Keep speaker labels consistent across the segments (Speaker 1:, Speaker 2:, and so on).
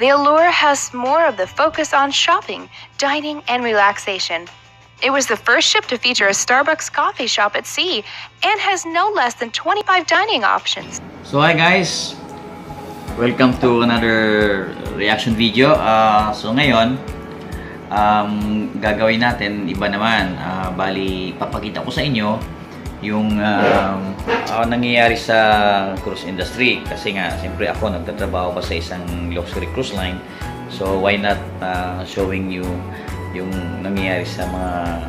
Speaker 1: The Allure has more of the focus on shopping, dining, and relaxation. It was the first ship to feature a Starbucks coffee shop at sea and has no less than 25 dining options.
Speaker 2: So hi guys! Welcome to another reaction video. So ngayon, gagawin natin iba naman. Bali, papakita ko sa inyo yung nangyayari sa cruise industry. Kasi nga, siyempre ako nagtatrabaho pa sa isang luxury cruise line. So why not showing you yung nangyayari sa mga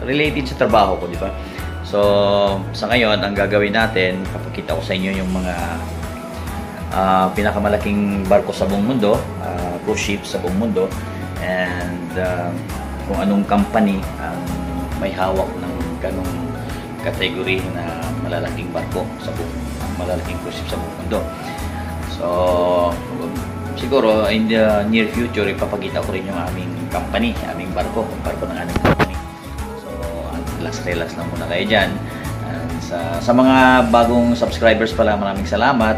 Speaker 2: related sa trabaho ko, di ba? So, sa ngayon, ang gagawin natin, papakita ko sa inyo yung mga pinakamalaking barko sa buong mundo, cruise ship sa buong mundo, and kung anong company ang may hawak ng ganong category na malalaking barko sa malalaking cruise ship sa buong mundo. So, siguro in the near future ipapakita ko rin yung aming company, aming barko ng aming company. So, relax lang muna kayo dyan. And sa mga bagong subscribers pala, maraming salamat.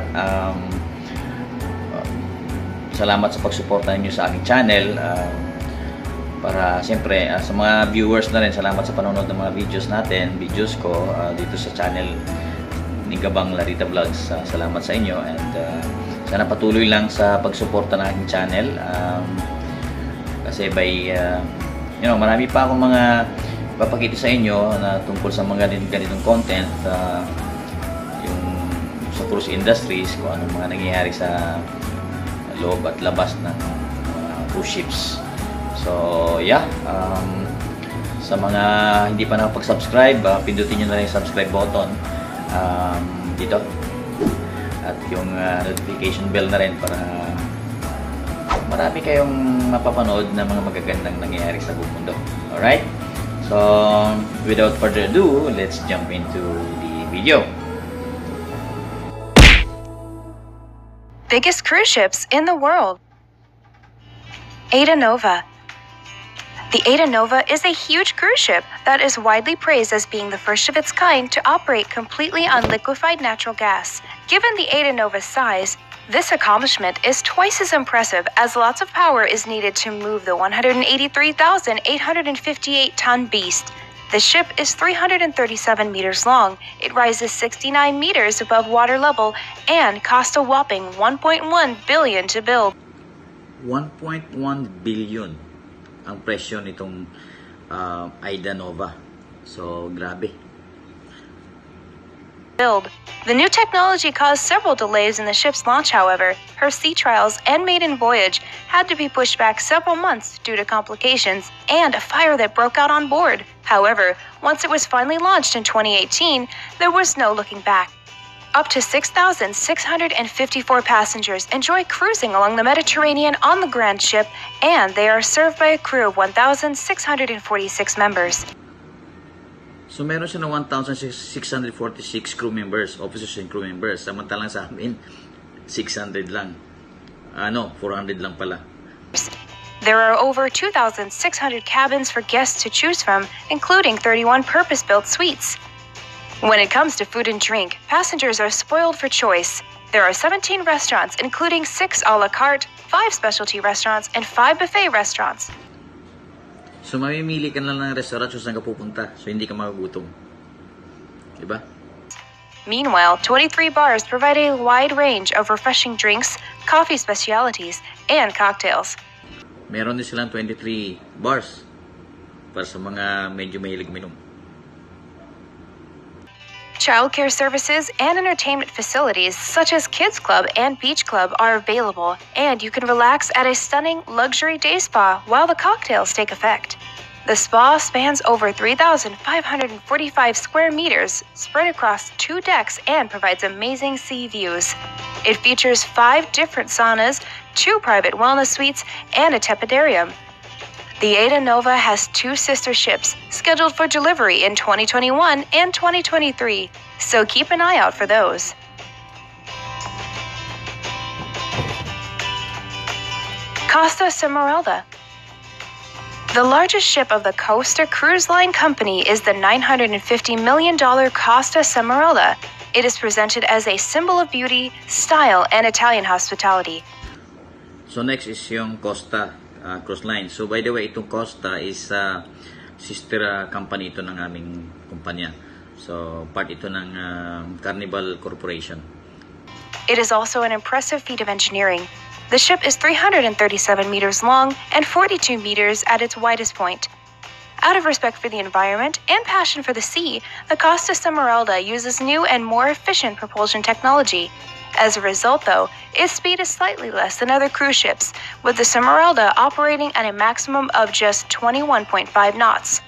Speaker 2: Salamat sa pagsuporta niyo sa aking channel. Para siyempre sa mga viewers na rin, salamat sa panonood ng mga videos ko dito sa channel ni Gabang Larita Vlogs. Salamat sa inyo, and sana patuloy lang sa pagsuporta ng aking channel. Kasi marami pa akong mga papakita sa inyo na tungkol sa mga ganitong content, yung sa cruise industries, kung anong mga nangyayari sa loob at labas ng cruise ships. So yeah, sa mga hindi pa nakapag-subscribe, pindutin nyo na yung subscribe button dito, at yung notification bell na rin para marami kayong mapapanood na mga magagandang nangyayari sa buong mundo. Alright? So, without further ado, let's jump into the video.
Speaker 1: Biggest cruise ships in the world. Aida Nova. The Aida Nova is a huge cruise ship that is widely praised as being the first of its kind to operate completely on liquefied natural gas. Given the Aida Nova's size, this accomplishment is twice as impressive, as lots of power is needed to move the 183,858-ton beast. The ship is 337 meters long, it rises 69 meters above water level, and cost a whopping $1.1 billion to build.
Speaker 2: 1.1 billion ang presyo nitong Aida Nova. So, grabe.
Speaker 1: The new technology caused several delays in the ship's launch, however. Her sea trials and maiden voyage had to be pushed back several months due to complications and a fire that broke out on board. However, once it was finally launched in 2018, there was no looking back. Up to 6,654 passengers enjoy cruising along the Mediterranean on the grand ship, and they are served by a crew of 1,646 members.
Speaker 2: So meron siya ng 1,646 crew members, officers and crew members. Samantalang sa amin, 600 lang. 400 lang pala.
Speaker 1: There are over 2,600 cabins for guests to choose from, including 31 purpose-built suites. When it comes to food and drink, passengers are spoiled for choice. There are 17 restaurants, including 6 a la carte, 5 specialty restaurants, and 5 buffet restaurants.
Speaker 2: So, mamimili ka lang ng restaurant kung saan ka pupunta. So, hindi ka magugutom. Diba?
Speaker 1: Meanwhile, 23 bars provide a wide range of refreshing drinks, coffee specialities, and cocktails.
Speaker 2: Meron din silang 23 bars para sa mga medyo mahilig minom.
Speaker 1: Childcare services and entertainment facilities such as Kids Club and Beach Club are available, and you can relax at a stunning luxury day spa while the cocktails take effect. The spa spans over 3,545 square meters spread across 2 decks and provides amazing sea views. It features 5 different saunas, 2 private wellness suites, and a tepidarium. The Aida Nova has 2 sister ships scheduled for delivery in 2021 and 2023, so keep an eye out for those. Costa Smeralda. The largest ship of the Costa Cruise Line Company is the $950 million Costa Smeralda. It is presented as a symbol of beauty, style, and Italian hospitality.
Speaker 2: So next is yung Costa Cruise Line. So by the way, itong Costa is sister company ito ng aming kumpanya. So part ito ng Carnival Corporation.
Speaker 1: It is also an impressive feat of engineering. The ship is 337 meters long and 42 meters at its widest point. Out of respect for the environment and passion for the sea, the Costa Smeralda uses new and more efficient propulsion technology. As a result, though, its speed is slightly less than other cruise ships, with the Smeralda operating at a maximum of just 21.5 knots.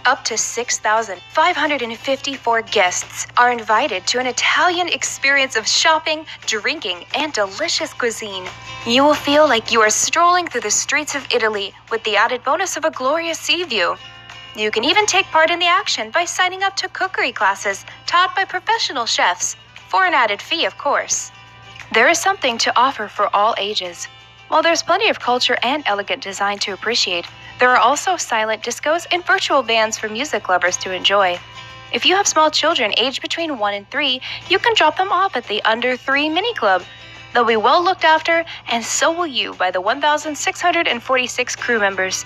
Speaker 1: Up to 6,554 guests are invited to an Italian experience of shopping, drinking, and delicious cuisine. You will feel like you are strolling through the streets of Italy with the added bonus of a glorious sea view. You can even take part in the action by signing up to cookery classes taught by professional chefs, for an added fee, of course. There is something to offer for all ages. While there's plenty of culture and elegant design to appreciate, there are also silent discos and virtual bands for music lovers to enjoy. If you have small children aged between 1 and 3, you can drop them off at the Under 3 Mini Club. They'll be well looked after, and so will you by the 1,646 crew members.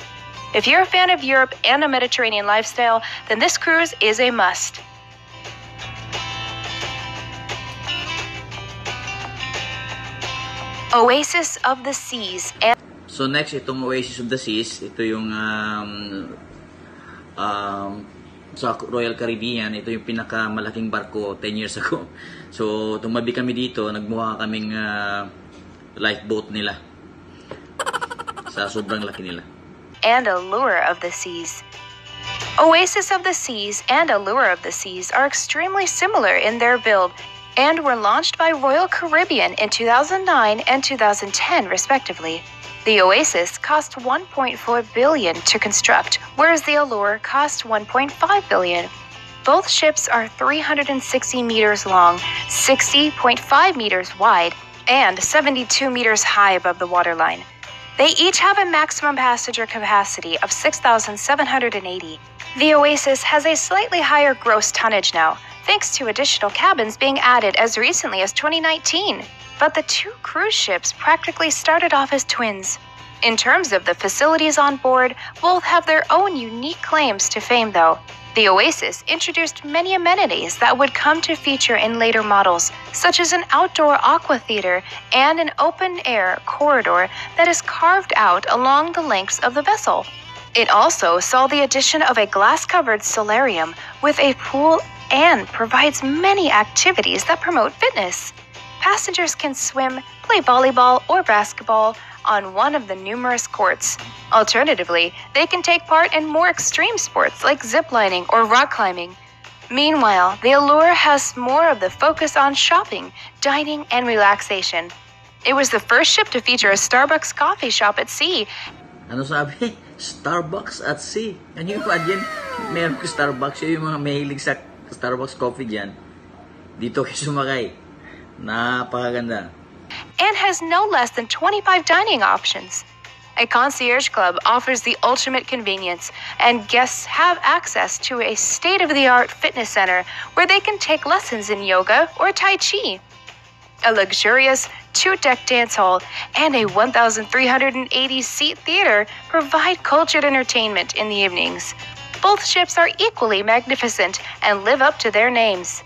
Speaker 1: If you're a fan of Europe and a Mediterranean lifestyle, then this cruise is a must. Oasis of the Seas.
Speaker 2: So next, itong Oasis of the Seas, ito yung sa Royal Caribbean, ito yung pinakamalaking barko 10 years ago. So tumabi kami dito, nagmukha kaming lifeboat nila. Sa sobrang laki nila.
Speaker 1: And Allure of the Seas. Oasis of the Seas and Allure of the Seas are extremely similar in their build and were launched by Royal Caribbean in 2009 and 2010 respectively. The Oasis cost $1.4 billion to construct, whereas the Allure cost $1.5 billion. Both ships are 360 meters long, 60.5 meters wide, and 72 meters high above the waterline. They each have a maximum passenger capacity of 6,780. The Oasis has a slightly higher gross tonnage now, thanks to additional cabins being added as recently as 2019. But the two cruise ships practically started off as twins. In terms of the facilities on board, both have their own unique claims to fame though. The Oasis introduced many amenities that would come to feature in later models, such as an outdoor aqua theater and an open-air corridor that is carved out along the lengths of the vessel. It also saw the addition of a glass-covered solarium with a pool and provides many activities that promote fitness. Passengers can swim, play volleyball or basketball on one of the numerous courts. Alternatively, they can take part in more extreme sports like ziplining or rock climbing. Meanwhile, the Allure has more of the focus on shopping, dining, and relaxation. It was the first ship to feature a Starbucks coffee shop at sea.
Speaker 2: Ano sabi? Starbucks at sea. Can you imagine? Meron ko Starbucks. Yung mga mahilig sa Starbucks coffee dyan. Dito kayo sumakay. Napakaganda.
Speaker 1: And has no less than 25 dining options. A concierge club offers the ultimate convenience, and guests have access to a state-of-the-art fitness center where they can take lessons in yoga or Tai Chi. A luxurious two-deck dance hall and a 1,380-seat theater provide cultured entertainment in the evenings. Both ships are equally magnificent and live up to their names.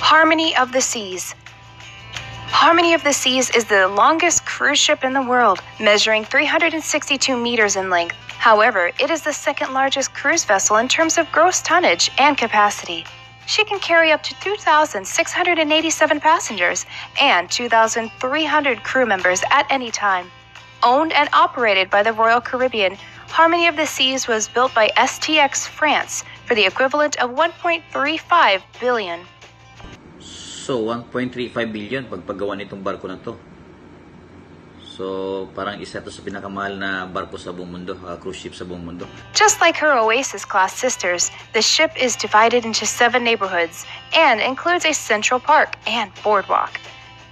Speaker 1: Harmony of the Seas. Harmony of the Seas is the longest cruise ship in the world, measuring 362 meters in length. However, it is the second largest cruise vessel in terms of gross tonnage and capacity. She can carry up to 2,687 passengers and 2,300 crew members at any time. Owned and operated by the Royal Caribbean, Harmony of the Seas was built by STX France for the equivalent of $1.35 billion.
Speaker 2: So, 1.35 billion pagpagawa nitong barko na to. So, parang isa to sa pinakamahal na barko sa buong mundo, cruise ship sa buong mundo.
Speaker 1: Just like her Oasis-class sisters, the ship is divided into 7 neighborhoods and includes a central park and boardwalk.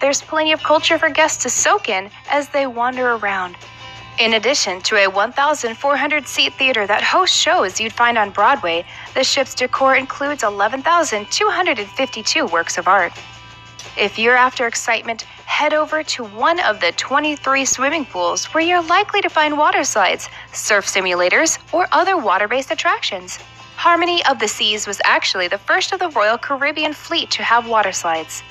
Speaker 1: There's plenty of culture for guests to soak in as they wander around. In addition to a 1,400-seat theater that hosts shows you'd find on Broadway, the ship's decor includes 11,252 works of art. If you're after excitement, head over to one of the 23 swimming pools where you're likely to find water slides, surf simulators, or other water-based attractions. Harmony of the Seas was actually the first of the Royal Caribbean fleet to have water slides.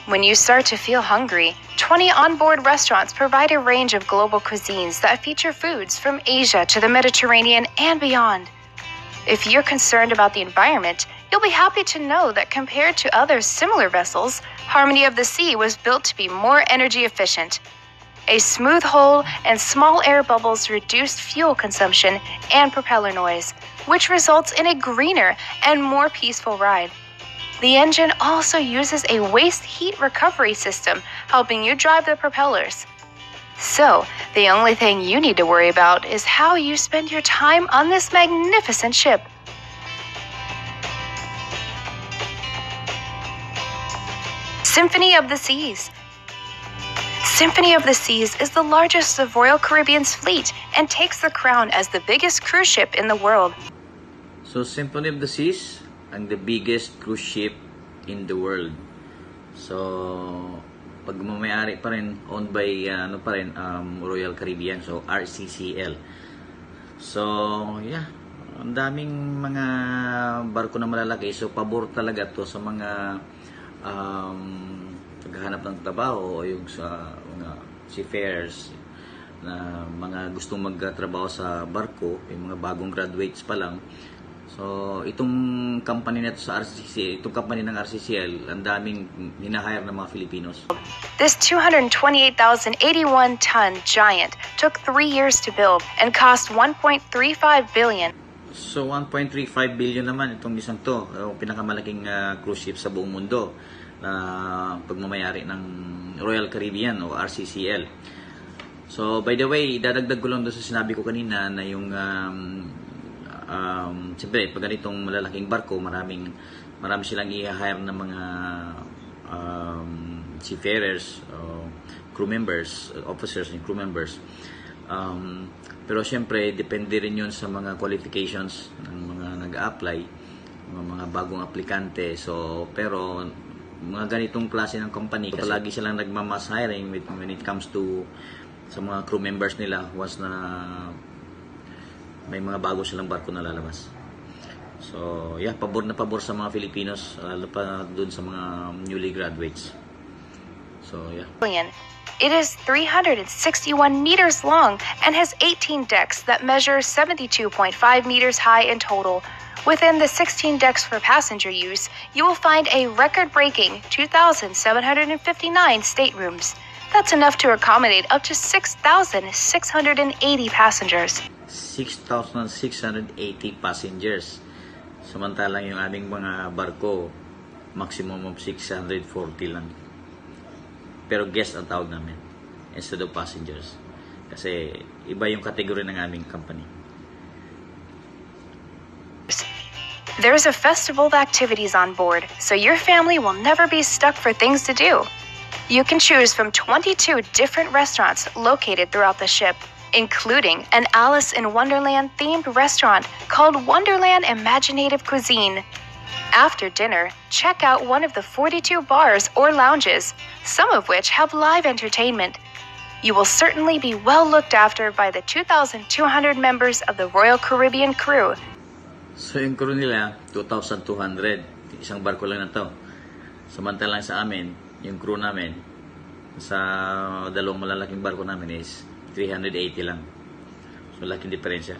Speaker 1: When you start to feel hungry, 20 onboard restaurants provide a range of global cuisines that feature foods from Asia to the Mediterranean and beyond. If you're concerned about the environment, you'll be happy to know that compared to other similar vessels, Harmony of the Sea was built to be more energy efficient. A smooth hull and small air bubbles reduce fuel consumption and propeller noise, which results in a greener and more peaceful ride. The engine also uses a waste heat recovery system, helping you drive the propellers. So, the only thing you need to worry about is how you spend your time on this magnificent ship. Symphony of the Seas. Symphony of the Seas is the largest of Royal Caribbean's fleet and takes the crown as the biggest cruise ship in the world.
Speaker 2: So, Symphony of the Seas, ang the biggest cruise ship in the world. So, pagmamayari pa rin, owned by Royal Caribbean, so RCCL. So, yeah, ang daming mga barko na malalaki. So, pabor talaga to sa mga naghahanap ng trabaho o yung sa mga seafarers na mga gustong magtrabaho sa barko, yung mga bagong graduates pa lang. So, itong company na ito sa RCCL, itong company ng RCCL, ang daming hinahire ng mga Filipinos.
Speaker 1: This 228,081-ton giant took 3 years to build and cost 1.35 billion.
Speaker 2: So, 1.35 billion naman itong isang to, yung pinakamalaking cruise ship sa buong mundo na pagmamayari ng Royal Caribbean o RCCL. So, by the way, dadagdag ko lang doon sa sinabi ko kanina na yung siyempre, pag ganitong malalaking barko, marami silang i-hire ng mga seafarers, crew members, officers and crew members. Pero siyempre, depende rin yun sa mga qualifications ng mga nag-a-apply, mga bagong aplikante. So, pero mga ganitong klase ng company, palagi silang nagmamas hiring when it comes to sa mga crew members nila once na may mga bago silang barko na lalabas. So, yeah, pabor na pabor sa mga Filipinos, lalo pa dun sa mga newly graduates. So, yeah.
Speaker 1: It is 361 meters long and has 18 decks that measure 72.5 meters high in total. Within the 16 decks for passenger use, you will find a record-breaking 2,759 staterooms. That's enough to accommodate up to 6,680 passengers.
Speaker 2: 6,680 passengers. Samantalang yung aming mga barko, maximum of 640 lang. Pero guest ang tawag namin instead of passengers. Kasi iba yung category ng aming company.
Speaker 1: There's a festival of activities on board, so your family will never be stuck for things to do. You can choose from 22 different restaurants located throughout the ship, including an Alice in Wonderland themed restaurant called Wonderland Imaginative Cuisine. After dinner, check out one of the 42 bars or lounges, some of which have live entertainment. You will certainly be well looked after by the 2,200 members of the Royal Caribbean crew.
Speaker 2: So yung crew nila, 2,200. Isang barko lang na to. Samantalang sa amin, yung crew namin, sa dalawang malalaking barko namin is 380 lang. So, laking diferensya.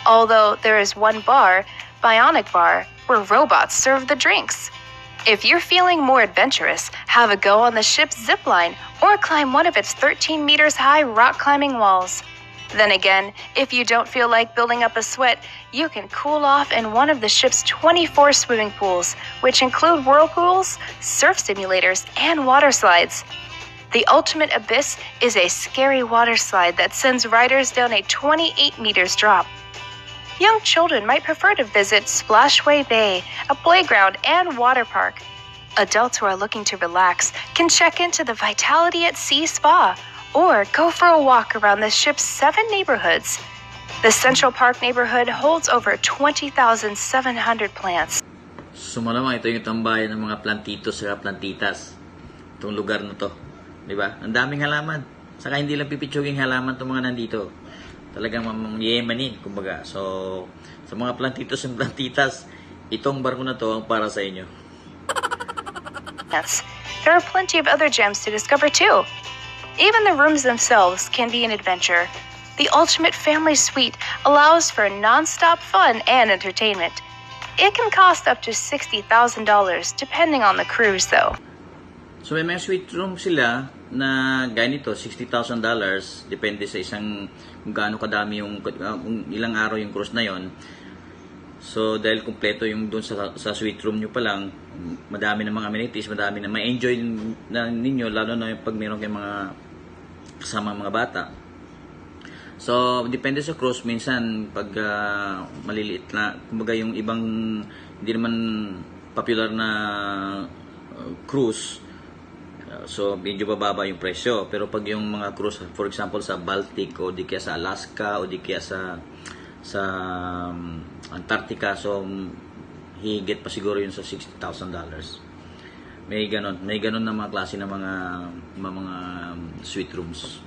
Speaker 1: Although there is one bar, Bionic Bar, where robots serve the drinks. If you're feeling more adventurous, have a go on the ship's zip line or climb one of its 13 meters high rock climbing walls. Then again, if you don't feel like building up a sweat, you can cool off in one of the ship's 24 swimming pools, which include whirlpools, surf simulators, and water slides. The ultimate abyss is a scary water slide that sends riders down a 28 meters drop. Young children might prefer to visit Splashway Bay, a playground and water park. Adults who are looking to relax can check into the Vitality at Sea Spa or go for a walk around the ship's 7 neighborhoods. The Central Park neighborhood holds over 20,700 plants.
Speaker 2: So malamang ito yung tambayan ng mga plantitos at plantitas. Itong lugar na to. Diba? Ang daming halaman. Saka hindi lang pipitsuging halaman itong mga nandito. Talagang yemanin, kumbaga. So, sa mga plantitos at plantitas, itong barko na to ang para sa inyo.
Speaker 1: Yes, there are plenty of other gems to discover too. Even the rooms themselves can be an adventure. The ultimate family suite allows for non-stop fun and entertainment. It can cost up to $60,000 depending on the cruise though.
Speaker 2: So may mga suite room sila na gaya nito, $60,000, depende sa isang kung gaano kadami yung kung ilang araw yung cruise na yon. So dahil kumpleto yung doon sa suite room nyo pa lang, madami ng mga amenities, madami na ma-enjoy na ninyo, lalo na pag meron kayong mga kasama mga bata. So, depende sa cruise. Minsan, pag maliliit na, kumbaga yung ibang, hindi naman popular na cruise, so medyo bababa yung presyo. Pero pag yung mga cruise, for example, sa Baltic, o di kaya sa Alaska, o di kaya sa Antarctica, so higit pa siguro yun sa $60,000. May ganon na mga klase na mga suite rooms.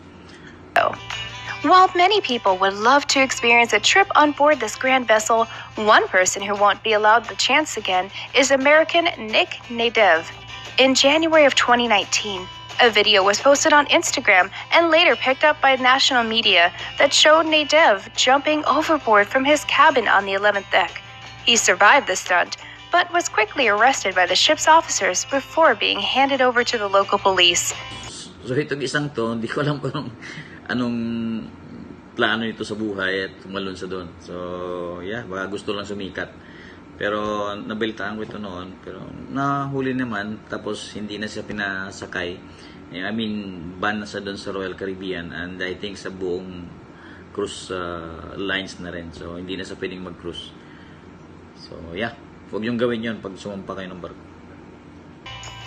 Speaker 1: While many people would love to experience a trip on board this grand vessel, one person who won't be allowed the chance again is American Nick Nadev. In January of 2019, a video was posted on Instagram and later picked up by national media that showed Nadev jumping overboard from his cabin on the 11th deck. He survived the stunt, but was quickly arrested by the ship's officers before being handed over to the local police.
Speaker 2: So itong isang to, hindi ko alam kung anong plano nito sa buhay at tumalon sa doon. So, yeah, baka gusto lang sumikat. Pero nabalitaan ko ito noon, pero nahuli naman, tapos hindi na siya pinasakay. I mean, ban na siya doon sa Royal Caribbean, and I think sa buong cruise lines na rin. So, hindi na siya pwedeng mag-cruise. So, yeah, huwag yung gawin yun pag sumampa kayo ng barko.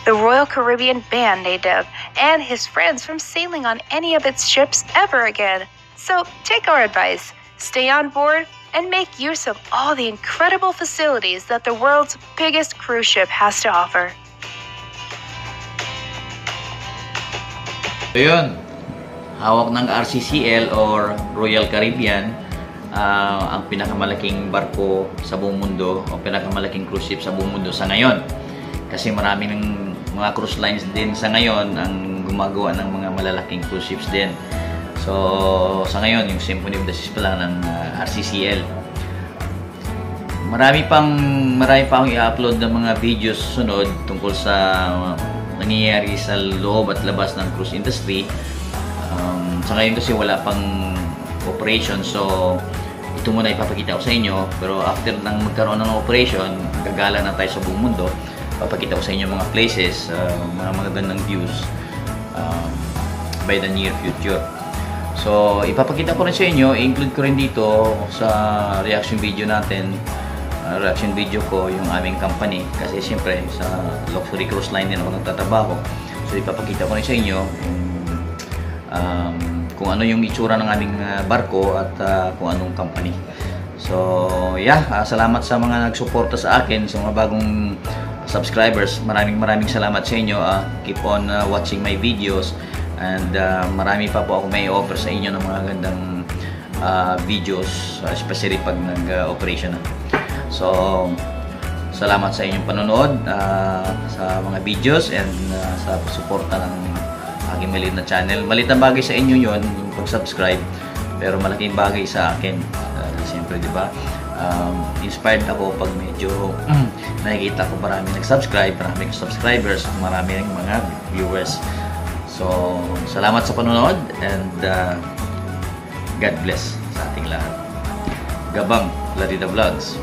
Speaker 1: The Royal Caribbean banned Nadev and his friends from sailing on any of its ships ever again. So take our advice, stay on board, and make use of all the incredible facilities that the world's biggest cruise ship has to offer.
Speaker 2: So yun, hawak ng RCCL or Royal Caribbean, ang pinakamalaking barko sa buong mundo o pinakamalaking cruise ship sa buong mundo sa ngayon. Kasi marami ng mga cruise lines din sa ngayon ang gumagawa ng mga malalaking cruise ships din. So, sa ngayon, yung Symphony of the Seas pa lang ng RCCL. Marami pa akong i-upload ng mga videos sunod tungkol sa nangyayari sa loob at labas ng cruise industry. Sa ngayon kasi wala pang operation, so ito muna ipapakita ko sa inyo. Pero after nang magkaroon ng operation, gagala na tayo sa buong mundo. Papakita ko sa inyo mga places, mga magagandang views by the near future. So, ipapakita ko rin sa inyo, i-include ko rin dito sa reaction video natin, reaction video ko yung aming company. Kasi siyempre, sa luxury cruise line din ako nagtatrabaho. So, ipapakita ko rin sa inyo kung ano yung itsura ng aming barko at kung anong company. So, yeah, salamat sa mga nagsuporta sa akin, sa mga bagong subscribers. Maraming salamat sa inyo. Keep on watching my videos, and marami pa po ako may offer sa inyo ng mga gandang videos, especially pag nag-operation na. So, salamat sa inyong panonood sa mga videos and sa suporta ng aking maliit na channel. Maliit na bagay sa inyo yon, yung pag-subscribe, pero malaking bagay sa akin. Siyempre, di ba? Inspired ako pag medyo nakikita ko maraming nag-subscribe, maraming subscribers, maraming mga viewers. So, salamat sa panonood, and God bless sa ating lahat. Gabang Larida Vlogs.